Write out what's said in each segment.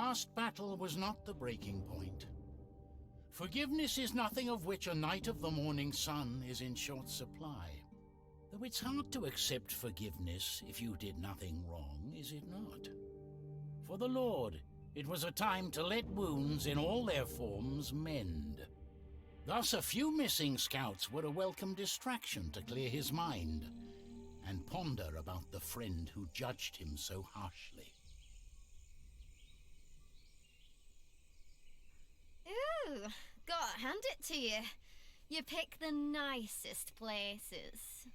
last battle was not the breaking point. Forgiveness is nothing of which a knight of the morning sun is in short supply. Though it's hard to accept forgiveness if you did nothing wrong, is it not? For the Lord, it was a time to let wounds in all their forms mend. Thus a few missing scouts were a welcome distraction to clear his mind and ponder about the friend who judged him so harshly. Ooh, gotta hand it to you. You pick the nicest places.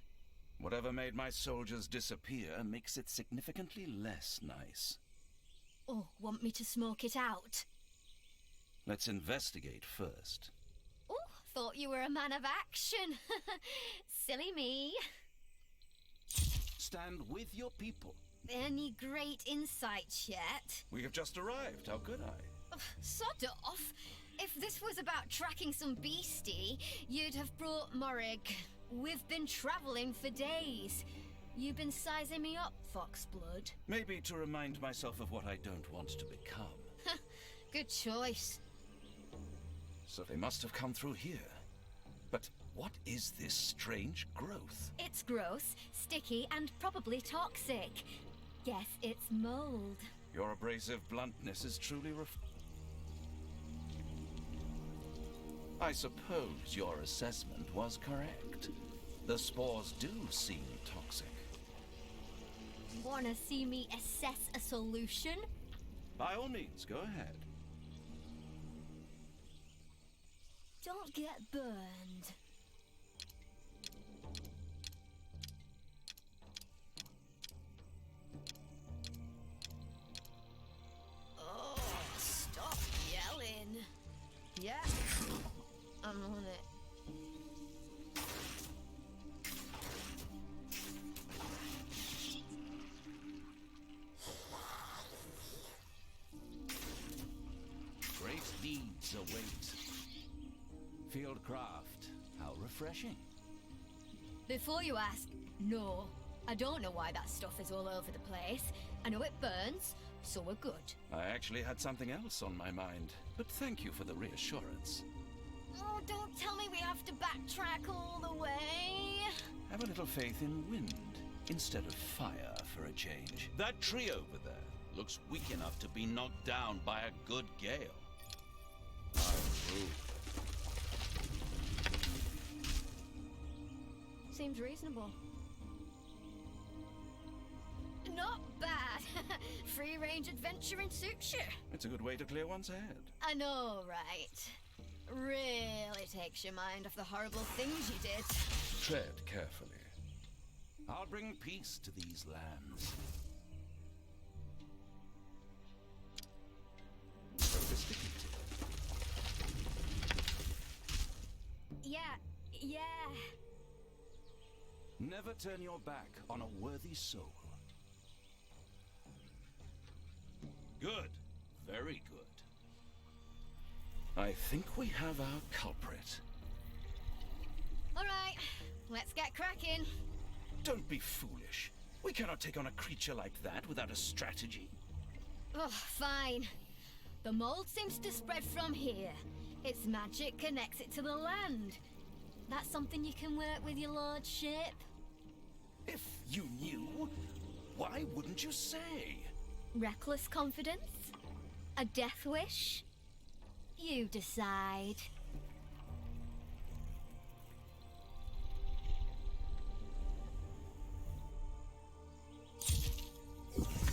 Whatever made my soldiers disappear makes it significantly less nice. Oh, want me to smoke it out? Let's investigate first. Oh, thought you were a man of action. Silly me. Stand with your people. Any great insights yet? We have just arrived. How could I? Sod off. If this was about tracking some beastie, you'd have brought Morrig. We've been traveling for days. You've been sizing me up, Foxblood. Maybe to remind myself of what I don't want to become. Good choice. So they must have come through here. But what is this strange growth? It's gross, sticky, and probably toxic. Guess it's mold. Your abrasive bluntness is truly I suppose your assessment was correct. The spores do seem toxic. Wanna see me assess a solution? By all means, go ahead. Don't get burned. Oh, stop yelling. Yeah, I'm on it. Great deeds await. Fieldcraft, how refreshing. Before you ask, no. I don't know why that stuff is all over the place. I know it burns, so we're good. I actually had something else on my mind, but thank you for the reassurance. Oh, don't tell me we have to backtrack all the way. Have a little faith in wind instead of fire for a change. That tree over there looks weak enough to be knocked down by a good gale. I approve. Seems reasonable. Not bad. Free-range adventuring suits you. It's a good way to clear one's head. I know, right? Really takes your mind off the horrible things you did. Tread carefully. I'll bring peace to these lands. Sophisticated. Yeah. Never turn your back on a worthy soul. Good. Very good. I think we have our culprit. All right, let's get cracking. Don't be foolish. We cannot take on a creature like that without a strategy. Oh, fine. The mold seems to spread from here. Its magic connects it to the land. That's something you can work with, your lordship. If you knew, why wouldn't you say? Reckless confidence? A death wish? You decide.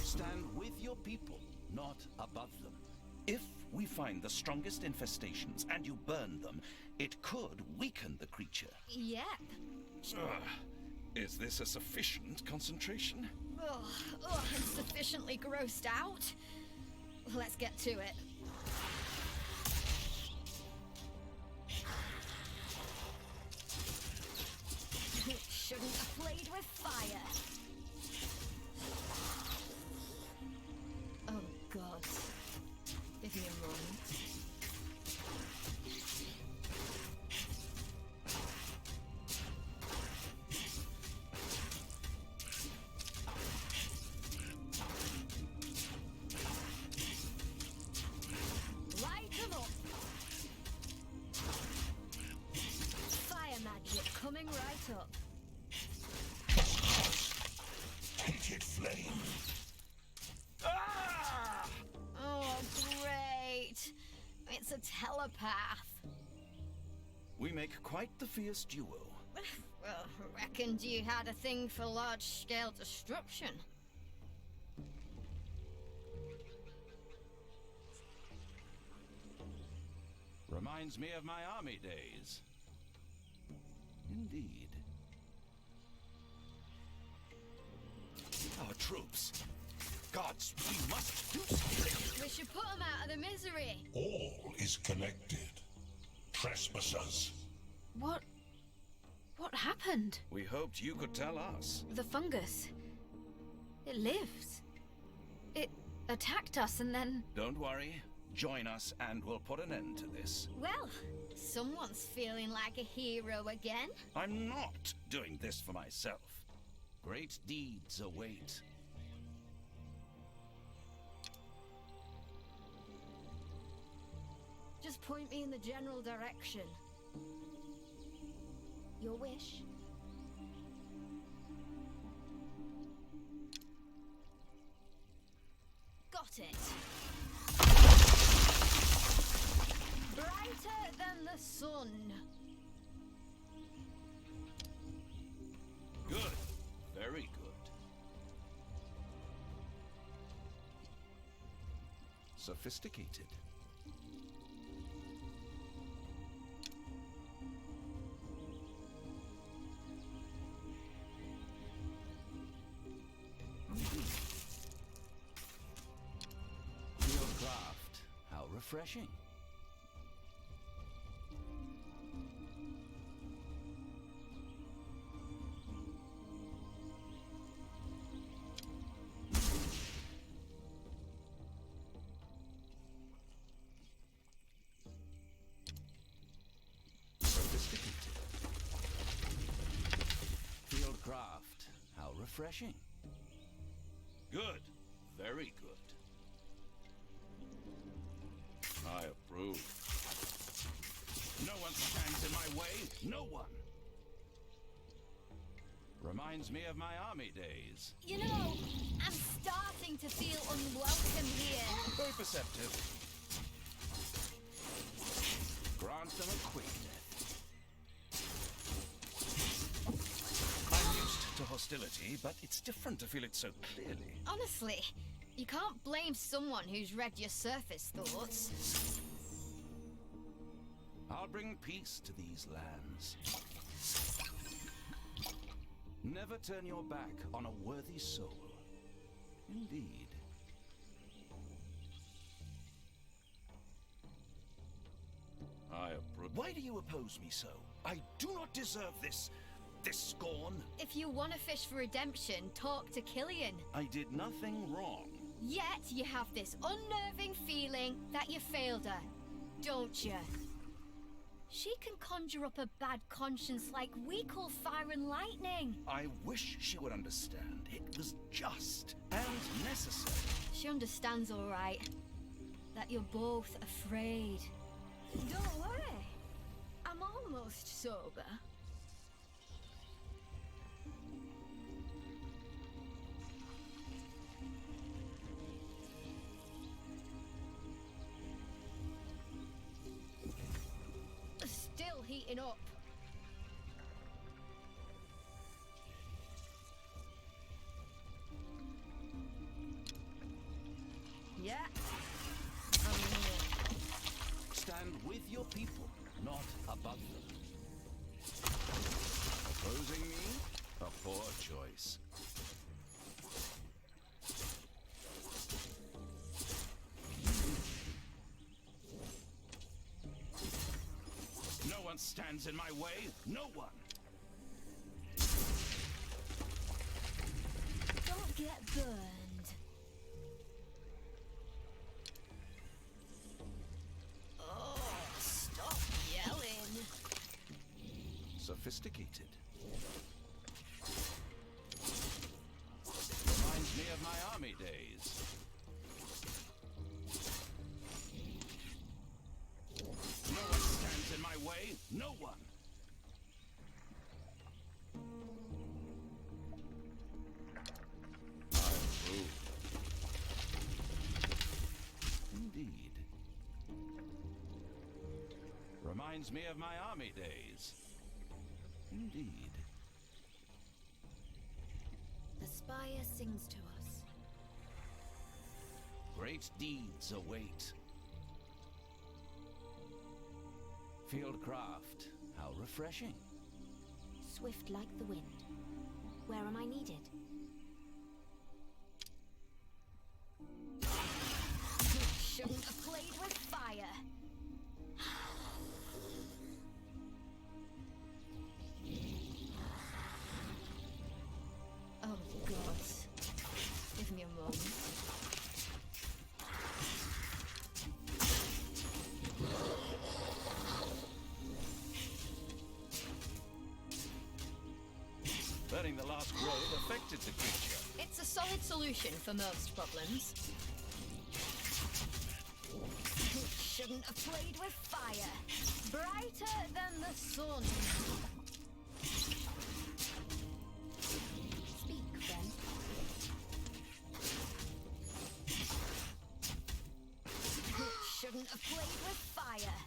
Stand with your people, not above them. If we find the strongest infestations and you burn them, it could weaken the creature. Yep. Is this a sufficient concentration? I'm sufficiently grossed out. Let's get to it. Shouldn't have played with fire. Oh, God. Give me a moment. What's a telepath? We make quite the fierce duo. Well, reckoned you had a thing for large-scale destruction. Reminds me of my army days. Indeed. Our troops. Gods, we must do something. We should put them out of the misery. All is connected. Trespassers. What happened? We hoped you could tell us. The fungus. It lives. It attacked us and then... Don't worry. Join us and we'll put an end to this. Well, someone's feeling like a hero again. I'm not doing this for myself. Great deeds await. Just point me in the general direction. Your wish. Got it. Brighter than the sun. Good. Very good. Sophisticated. Your craft. How refreshing. Craft. How refreshing. Good. Very good. I approve. No one stands in my way. No one. Reminds me of my army days. You know, I'm starting to feel unwelcome here. Very perceptive. Grant them a quick death. To hostility, but it's different to feel it so clearly. Honestly, you can't blame someone who's read your surface thoughts. I'll bring peace to these lands. Never turn your back on a worthy soul. Indeed. I approve. Why do you oppose me so? I do not deserve this scorn. If you want to fish for redemption, talk to Killian. I did nothing wrong. Yet you have this unnerving feeling that you failed her, don't you? She can conjure up a bad conscience like we call fire and lightning. I wish she would understand. It was just and necessary. She understands all right. That you're both afraid. Don't worry. I'm almost sober. Still heating up. Yeah. Stand with your people, not above them. Opposing me? A poor choice. No one stands in my way. No one. Don't get burned. Oh, stop yelling. Sophisticated. Reminds me of my army days. No one stands in my way. No one. I approve. Indeed. Reminds me of my army days. Indeed. The spire sings to us. Great deeds await. Fieldcraft, how refreshing. Swift like the wind. Where am I needed? Shouldn't have played with fire. Oh, God. Give me a moment. Burning the last grove affected the creature. It's a solid solution for most problems. Shouldn't have played with fire. Brighter than the sun. Speak, friend. Shouldn't have played with fire.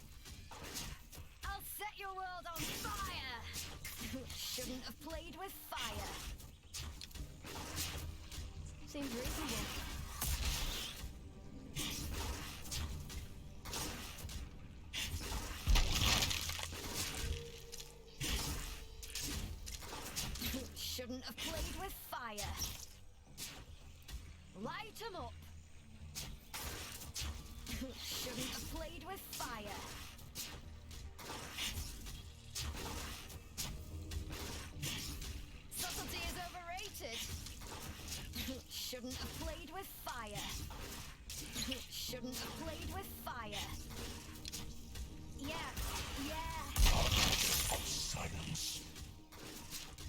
I'll set your world on fire. Shouldn't have played with fire. Seems reasonable. Shouldn't have played with fire. Light 'em up. Shouldn't have played with fire. Subtlety is overrated. Shouldn't have played with fire. Shouldn't have played with fire. Yeah. Of silence.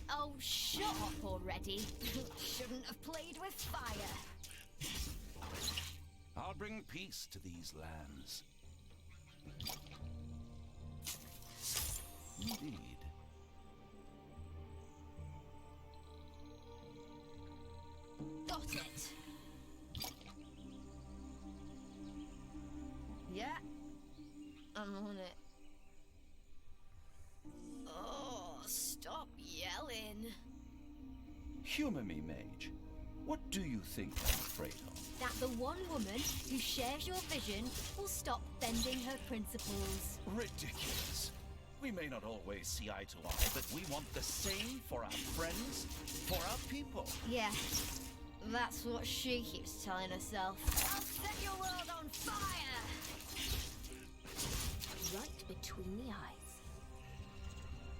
Oh, shut up already. Shouldn't have played with fire. I'll bring peace to these lands. Indeed. Got it. Yeah, I'm on it. Oh, stop yelling. Humor me, mage. What do you think I'm afraid of? That the one woman who shares your vision will stop bending her principles. Ridiculous. We may not always see eye to eye, but we want the same for our friends, for our people. Yeah, that's what she keeps telling herself. I'll set your world on fire! Right between the eyes.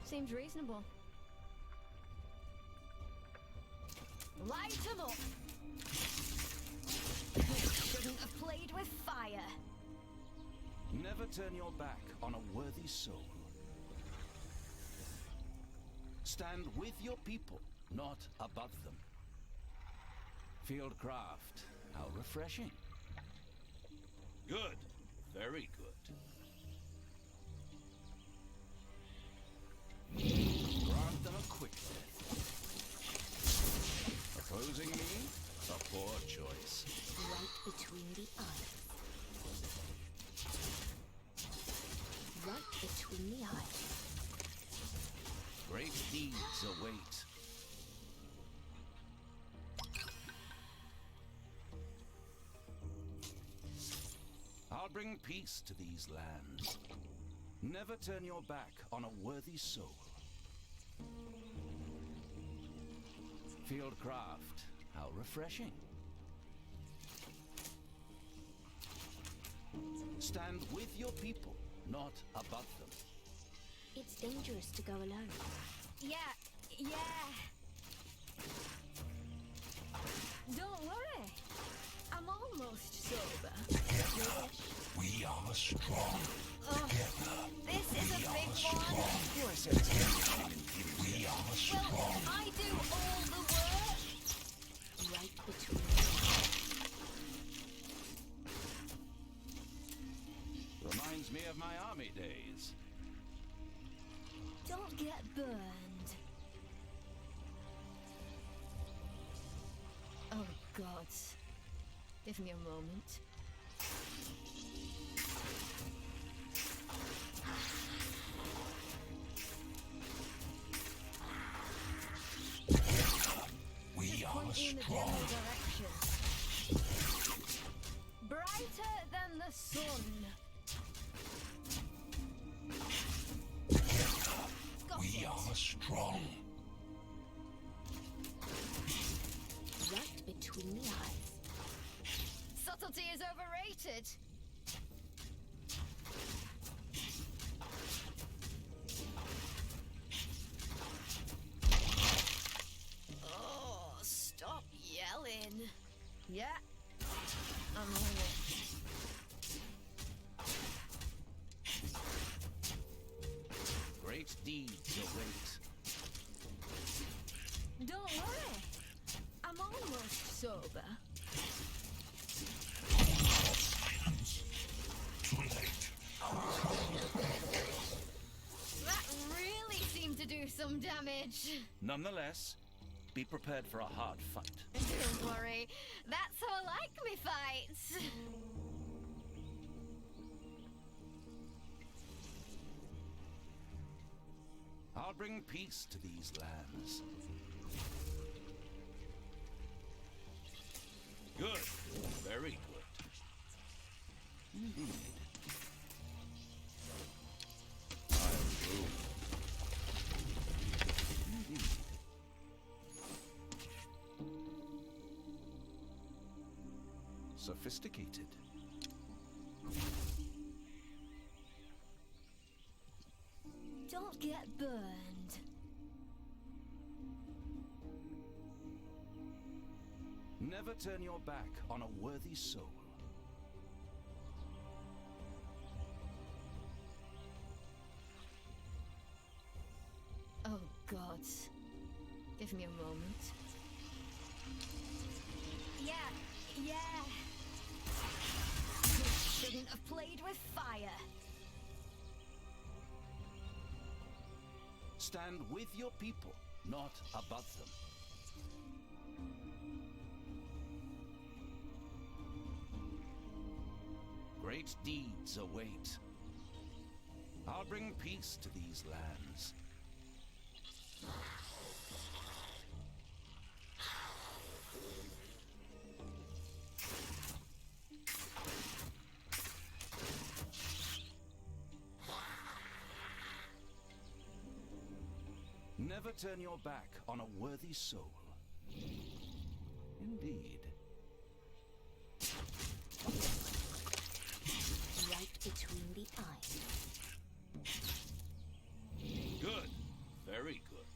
Seems reasonable. Light 'em up! Shouldn't have played with fire. Never turn your back on a worthy soul. Stand with your people, not above them. Fieldcraft, how refreshing. Good. Very good. Grant them a quick death. Opposing me? A poor choice. Right between the eyes. Right between the eyes. Great deeds await. I'll bring peace to these lands. Never turn your back on a worthy soul. Fieldcraft, how refreshing. Stand with your people, not above them. It's dangerous to go alone. Yeah. Don't worry. I'm almost sober. Together, we are strong. Together, This is a we big are one. strong. We are strong. Well, I do all the work. Right between the eyes. Reminds me of my army days. Don't get burned. Oh, God. Give me a moment. We are Point you in the strong. general direction. Brighter than the sun. Got We it. are strong. Right between the eyes. Subtlety is overrated. Oh, stop yelling. Yeah, I'm on it. Great deeds await. Don't worry. I'm almost sober. Too late. That really seemed to do some damage. Nonetheless, be prepared for a hard fight. Don't worry. That's how I like me fights. I'll bring peace to these lands. Good. Very good. Indeed. I approve. Indeed. Sophisticated. Don't get burned. Never turn your back on a worthy soul. Oh, God. Give me a moment. Yeah. Shouldn't have played with fire. Stand with your people, not above them. Great deeds await. I'll bring peace to these lands. Never turn your back on a worthy soul. Indeed. Right between the eyes. Good. Very good.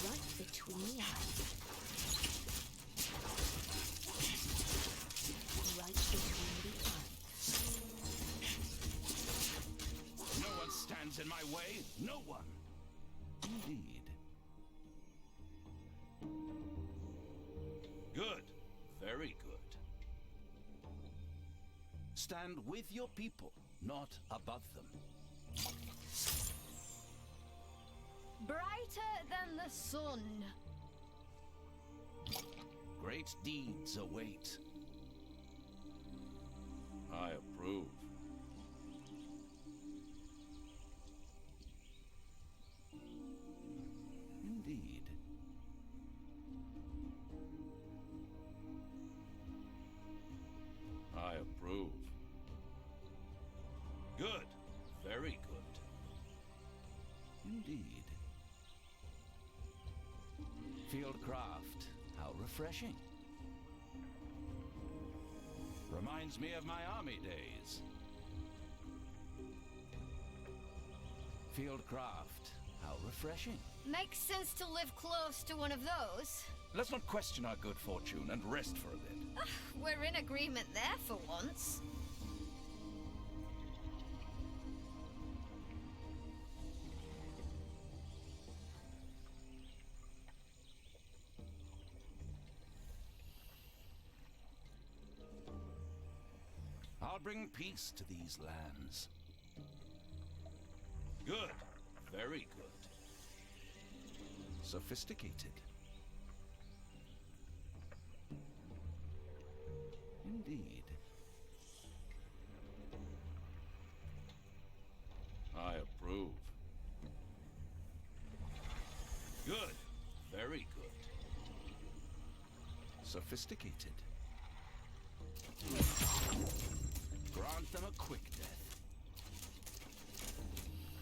Right between the eyes. Right between the eyes. No one stands in my way. No one. Indeed. Good. Very good. Stand with your people, not above them. Brighter than the sun. Great deeds await. I approve. Indeed. I approve. Good. Very good. Indeed. Fieldcraft. How refreshing. Reminds me of my army days. Fieldcraft. How refreshing. Makes sense to live close to one of those. Let's not question our good fortune and rest for a bit. We're in agreement there for once. I'll bring peace to these lands. Good. Very good. Sophisticated. Indeed. Sophisticated. Grant them a quick death.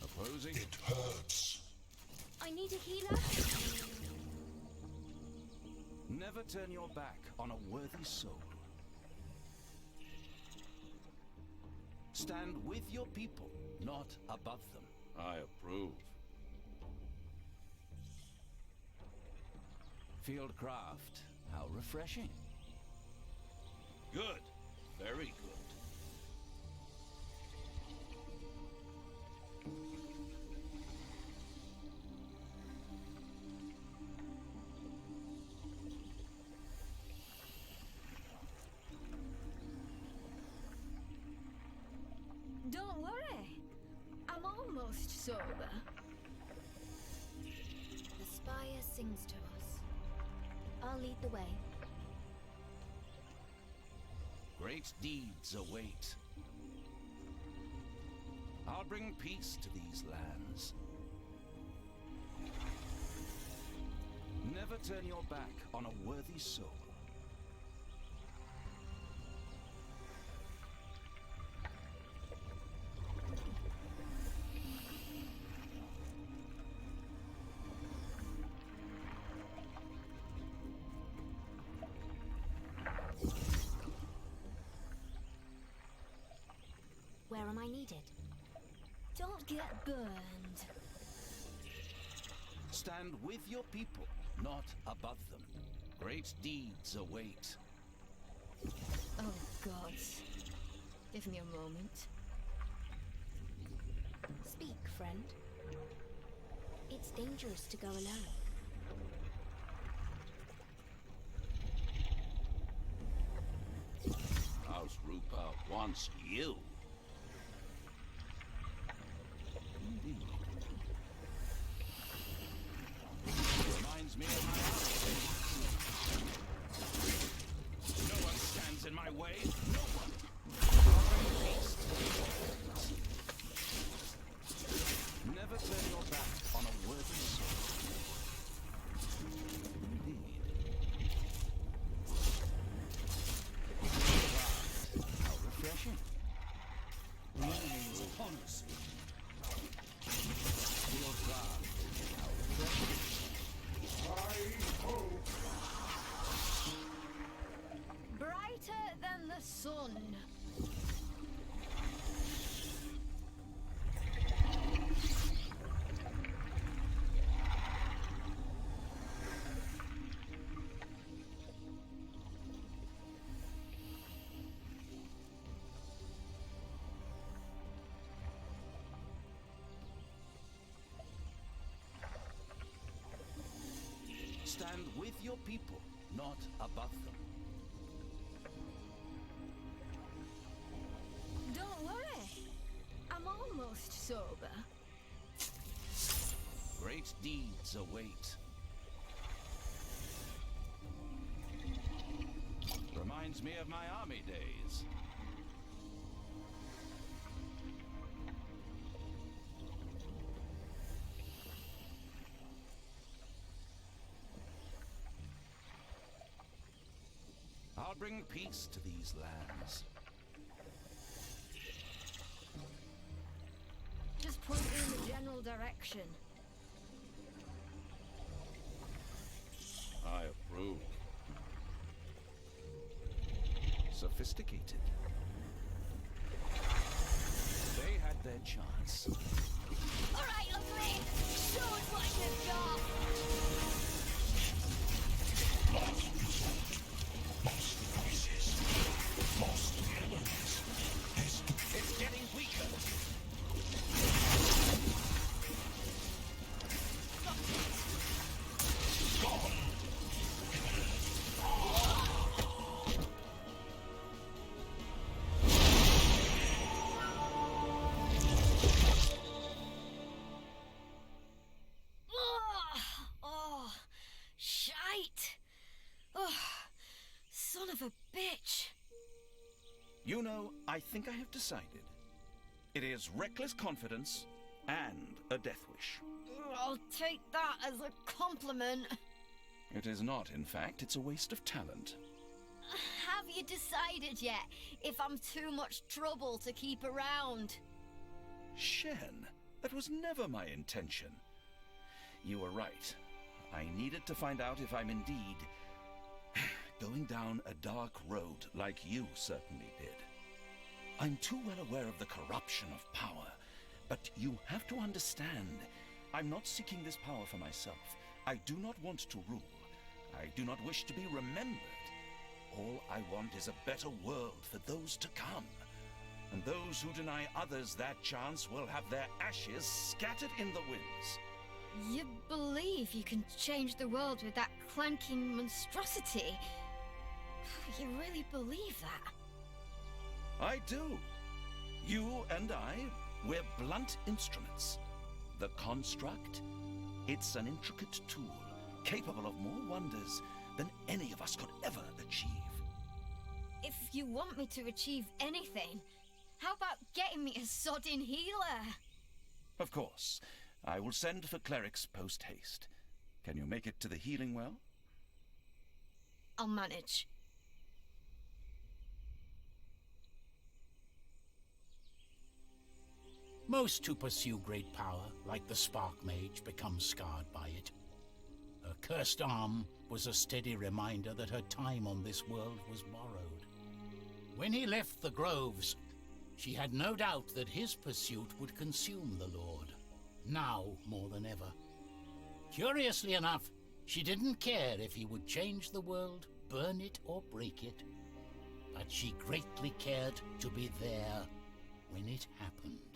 Opposing? It hurts. I need a healer. Never turn your back on a worthy soul. Stand with your people, not above them. I approve. Fieldcraft, how refreshing. Good. Very good. Don't worry. I'm almost sober. The spire sings to us. I'll lead the way. Great deeds await. I'll bring peace to these lands. Never turn your back on a worthy soul. Where am I needed? Don't get burned. Stand with your people, not above them. Great deeds await. Oh, gods. Give me a moment. Speak, friend. It's dangerous to go alone. House Rupah wants you. Indeed. Reminds me of my house. No one stands in my way. No one. Never turn your back on a worthy soul. Indeed. How refreshing. Enemies upon us. Fieldcraft. How refreshing. Brighter than the sun. Stand with your people, not above them. Don't worry. I'm almost sober. Great deeds await. Reminds me of my army days. I'll bring peace to these lands. Just point me in the general direction. I approve. Sophisticated. They had their chance. All right, lovely. Show us what you've got. Lost voices. Lost memories. It's getting weaker. Gone. Oh, shite. Oh, son of a bitch. You know, I think I have decided. It is reckless confidence and a death wish. I'll take that as a compliment. It is not, in fact. It's a waste of talent. Have you decided yet if I'm too much trouble to keep around? Shen, that was never my intention. You were right. I needed to find out if I'm indeed going down a dark road like you certainly did. I'm too well aware of the corruption of power, but you have to understand, I'm not seeking this power for myself. I do not want to rule. I do not wish to be remembered. All I want is a better world for those to come. And those who deny others that chance will have their ashes scattered in the winds. You believe you can change the world with that clanking monstrosity? You really believe that? I do. You and I, we're blunt instruments. The construct, it's an intricate tool, capable of more wonders than any of us could ever achieve. If you want me to achieve anything, how about getting me a sodding healer? Of course. I will send for clerics post-haste. Can you make it to the healing well? I'll manage. Most who pursue great power, like the Spark Mage, become scarred by it. Her cursed arm was a steady reminder that her time on this world was borrowed. When he left the groves, she had no doubt that his pursuit would consume the Lord, now more than ever. Curiously enough, she didn't care if he would change the world, burn it or break it. But she greatly cared to be there when it happened.